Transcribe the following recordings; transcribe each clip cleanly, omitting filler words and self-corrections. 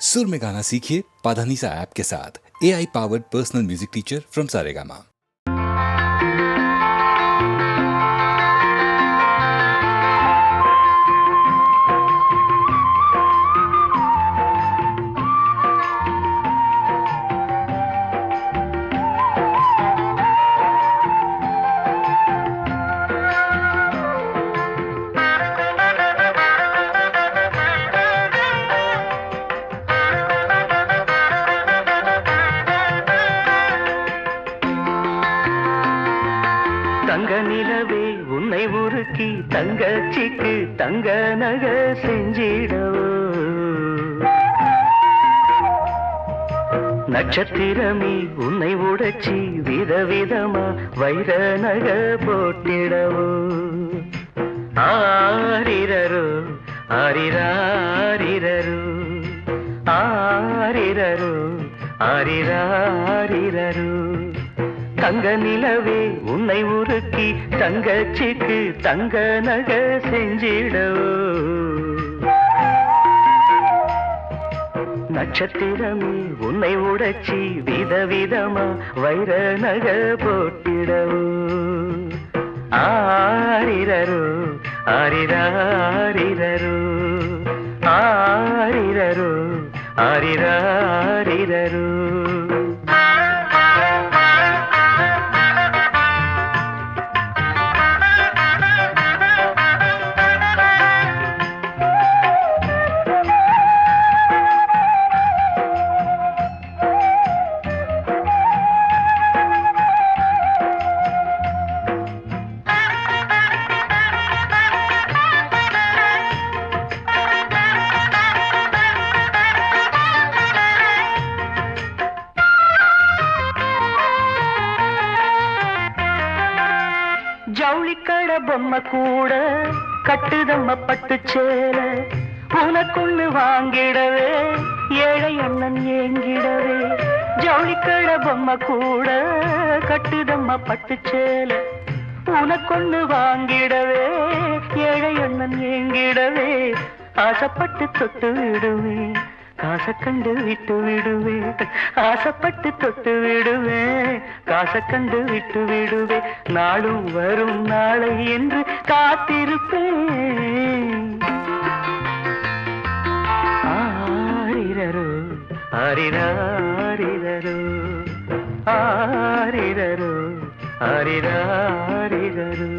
सुर में गाना सीखिए पाधानीसा ऐप के साथ। AI powered personal music teacher from Saregama. தங்க நிலவே உன்னை உருக்கி தங்கச்சிக்கு தங்க நக செஞ்சிடவோ, நட்சத்திரமே உன்னை உடைச்சி விதவிதமா வைர நக போட்டிடவோ. ஆரிரரோ ஆரிராரிரரோ ஆரிரரோ ஆரிராரிரரோ. தங்க நிலவே உன்னை உருக்கி தங்கச்சிக்கு தங்க நக செஞ்சிடவோ, நட்சத்திரமே உன்னை உடைச்சி விதவிதமா வைர நக போட்டிடவோ. ஆரிரரோ ஆரிராரிரரோ ஆரிரரோ ஆரிராரிரரோ. ஜவுளிக்கட பொம்மை கூட கட்டுதம்ம பட்டு சேல, உனக்குன்னு வாங்கிடவே ஏழை அண்ணன் ஏங்கிடவே. ஜவுளிக்கட பொம்மை கூட கட்டுதம்ம பட்டு சேல, உனக்குன்னு வாங்கிடவே ஏழை அண்ணன் ஏங்கிடவே. ஆசைப்பட்டு தொட்டு விடுவேன், காசை கண்டு விட்டு விடுவேன். ஆசைப்பட்டு தொட்டு விடுவேன், காசை கண்டு விட்டு விடுவேன். நாளும் வரும் நாளை என்று காத்திருப்பேன். ஆரிரரோ ஆரிராரிரரோ ஆரிரரோ ஆரிராரிரரோ.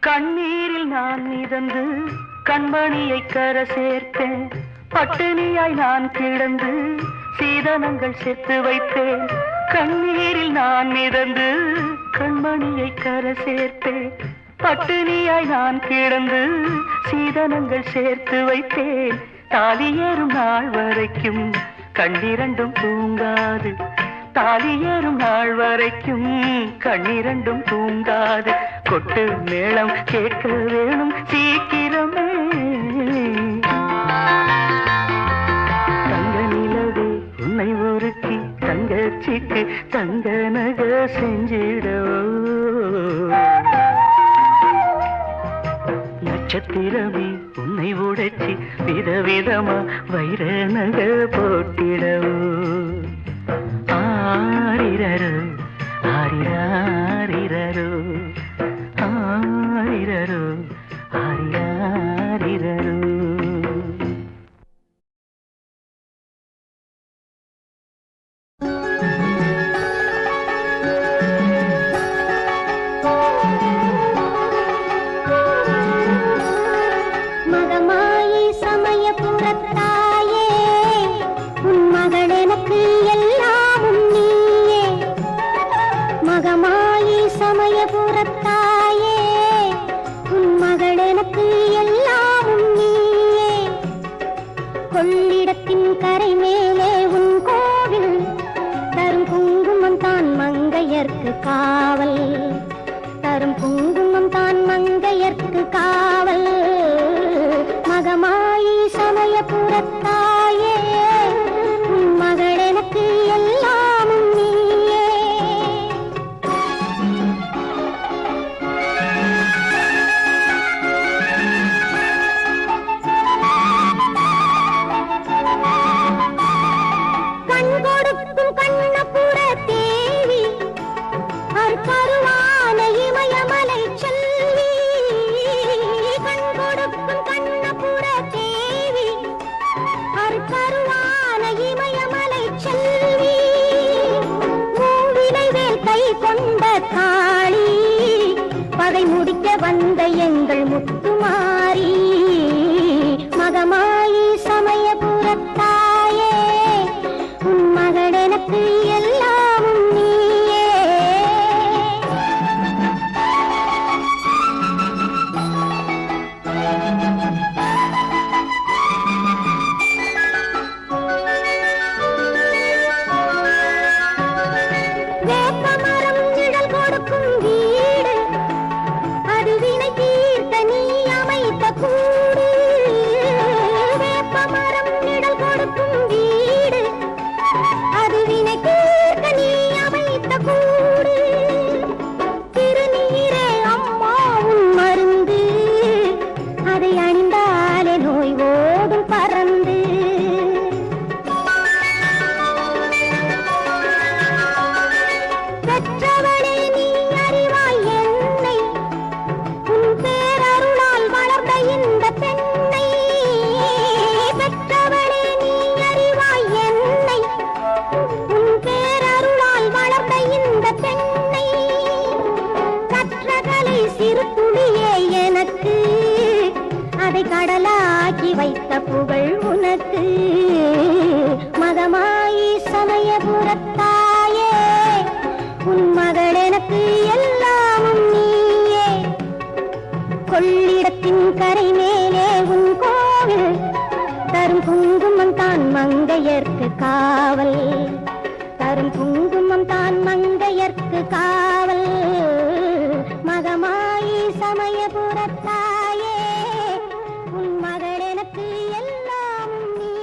கண்ணீரில் நான் மிதந்து கண்மணியை கர சேர்த்தேன், பட்டினியாய் நான் கிடந்து சீதனங்கள் சேர்த்து வைத்தேன். கண்ணீரில் நான் மிதந்து கண்மணியை கர சேர்த்தேன், பட்டினியாய் நான் கிடந்து சீதனங்கள் சேர்த்து வைத்தேன். தாலி ஏறும் நாள் வரைக்கும் கண்ணிரண்டும் தூங்காது, தாலி ஏறும் நாள் வரைக்கும் கண்ணிரண்டும் தூங்காது. கொட்டு மேளம் கேட்க வேணும் சீக்கிரமே. தங்க நிலவே உன்னை உருக்கி தங்கச்சிக்கு தங்க நக செஞ்சிடவோ, நட்சத்திரமே உன்னை உடைச்சி விதவிதமா வைர நக போட்டிடவோ. ஆரிரரோ ஆரிராரிரரோ ஆரிரரோ ஆரிராரிரரோ. மகமாயி சமயபுரத்தாயே, உன் மகள் எனக்கு எல்லாமும் நீயே. மகமாயி சமயபுரத்தாயே, உன் மகள் எனக்கு அதை கடலாக்கி வைத்த புகழ் உனக்கு. மகமாயி சமயபுரத்தாயே, உன் மகள் எனக்கு எல்லாமும் நீயே. கொள்ளிடத்தின் கரை மேலே உன் கோவில், தரும் குங்குமம் தான் மங்கையர்க்கு காவல், தரும் குங்குமம் தான் மங்கையர்க்கு காவல். மகமாயி சமயபுரத்தாயே, உன் மகள் எனக்கு எல்லாம் நீயே.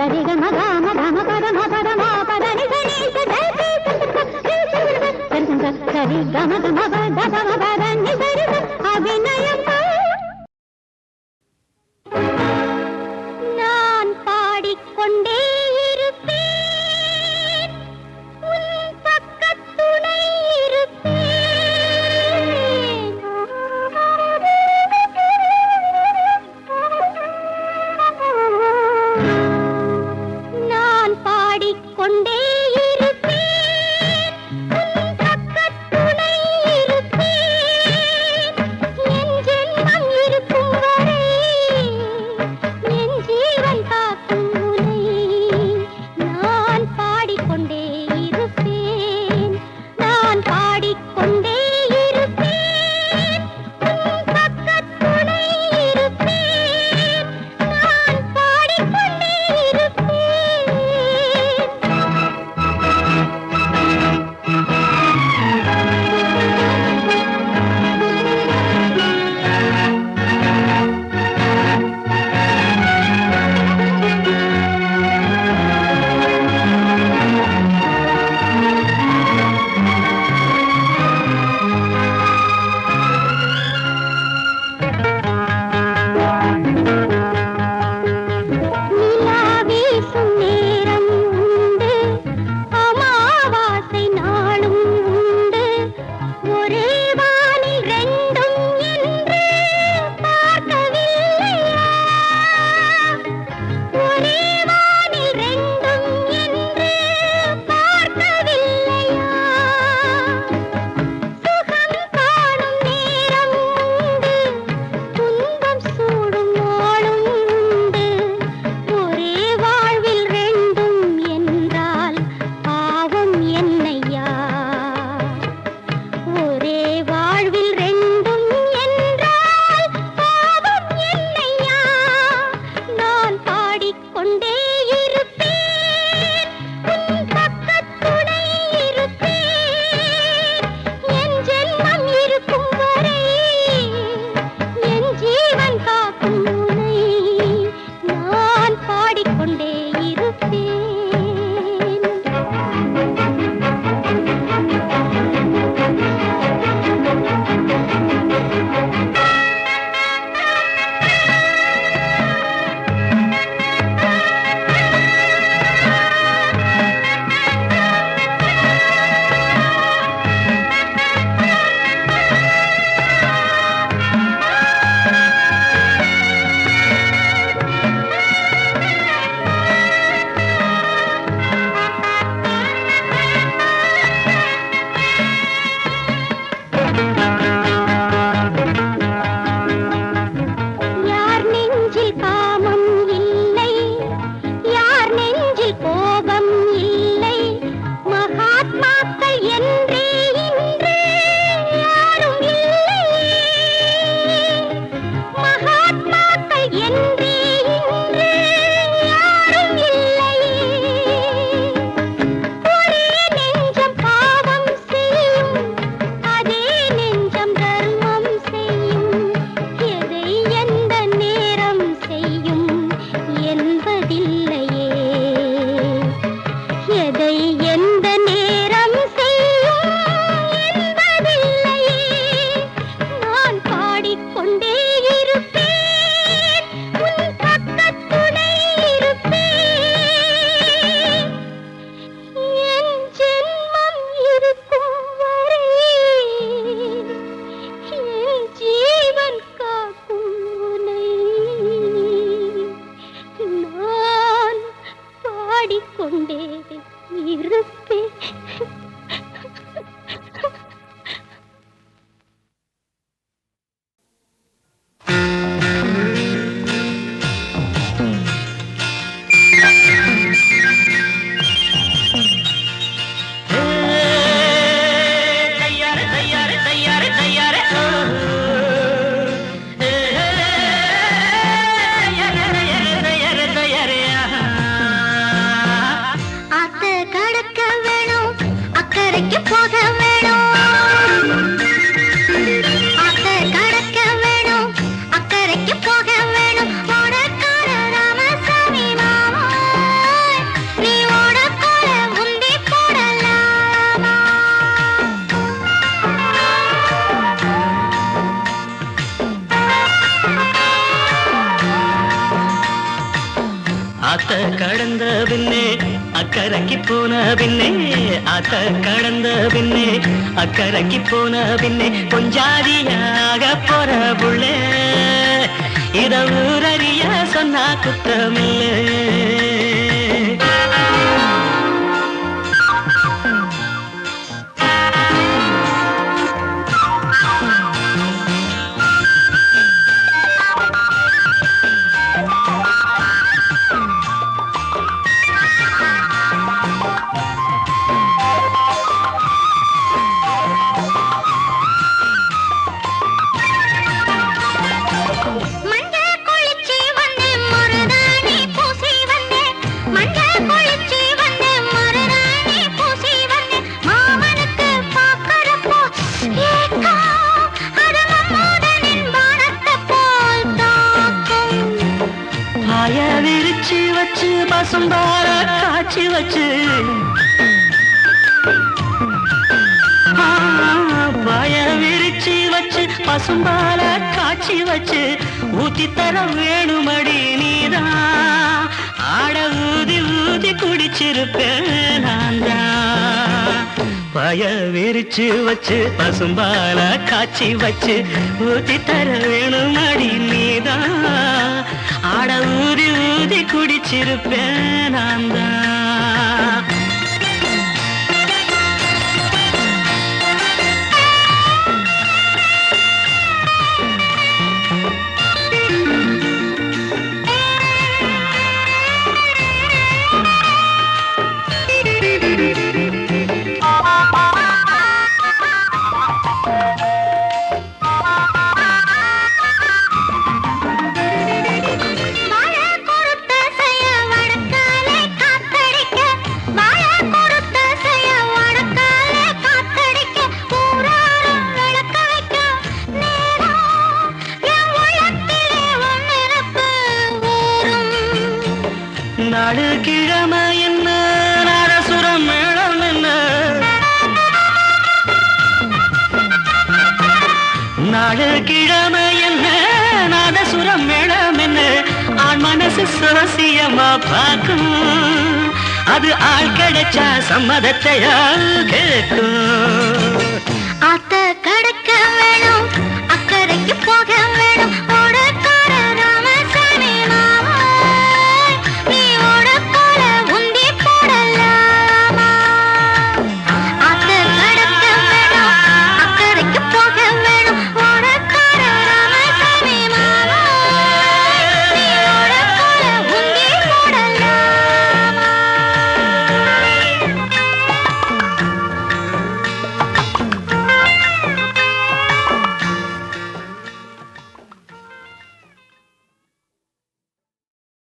Sari ga ma ga ma pa da ma pa da ma சரி கம கம பத கம பத நிசரித அபிநயம் நான் பாடிக்கொண்டே இருப்பேன் உன் பக்கத்துணை இருப்பேன் நான் பாடிக்கொண்டே அக்கறைக்கு போன பின்னே அத்த கடந்த பின்னே அக்கறைக்கு போன பின்னே பொஞ்சாதியாக போற புள்ளே இத ஊரறிய சொன்னா குத்தமில்லை. விரிச்சு வச்சு பசும்பார காய்ச்சி வச்சு பாய விரிச்சு வச்சு பசும்பால காய்ச்சி வச்சு ஊத்தி தர வேணுமடி நீதான் ஆட ஊதி ஊதி குடிச்சிருப்பேன் நான் தான். பாய விரிச்சு வச்சு பசும்பால காய்ச்சி வச்சு ஊத்தி தர வேணுமடி நீதான் ஆட ஊதி ஊதி குடிச்சிருப்பேன் நான் தான். நாடு கிழமை என்ன நரசுரம் மேளம் என்ன நாடு கிழமை என்ன நாதசுரம் மேளம் என்ன ஆண் மனசு சுவசியமா பார்க்கும் அது ஆள் கிடைச்சா சம்மதத்தையா கேட்கும்.